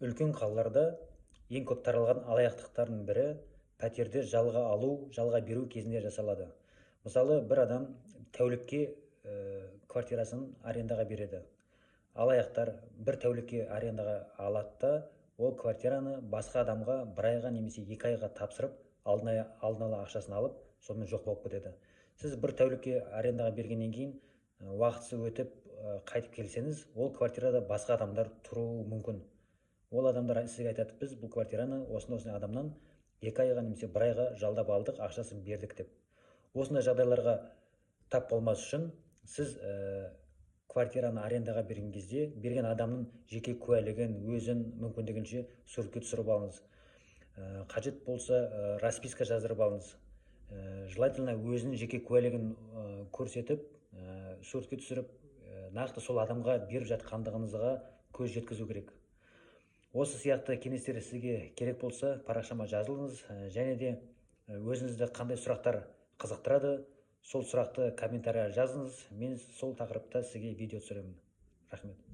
Үлкен қалаларда ең көп таралған алаяқтықтардың бірі пәтерді жалға алу, жалға беру кезінде жасалады. Мысалы, бір адам тәулікке квартирасын арендаға береді. Алаяқтар бір тәулікке арендаға алады да, ол квартираны басқа адамға бір айға немесе 2 айға тапсырып, алдын ала ақшасын алып, сонымен жоқ болып кетеді. Сіз бір тәулікке арендаға бергеннен кейін уақытысы өтіп қайтып келсеңіз, ол квартирада басқа адамдар тұруы мүмкін. Ол адамдар сізге айтады, біз бұл квартираны осындай адамнан 2 айға немесе бір айға жалдап алдық, ақшасын бердік деп. Осындай жағдайларға тап болмас үшін сіз квартираны арендаға берген кезде берген адамның жеке куәлігін, өзін мүмкіндігінше суретке түсіріп алыңыз. Қажет болса расписка жаздырып алыңыз. Желательно өзінің жеке куәлігін көрсетіп, суретке түсіріп, нақты сол адамға беріп жатқандығыңызға көз жеткізу керек. Осы сияқты кеңестер сізге керек болса, парақшама жазылыңыз, және де өзіңізді қандай сұрақтар қызықтырады, сол сұрақты комментария жазыңыз, мен сол тақырыпта сізге видео түсіремін. Рахмет.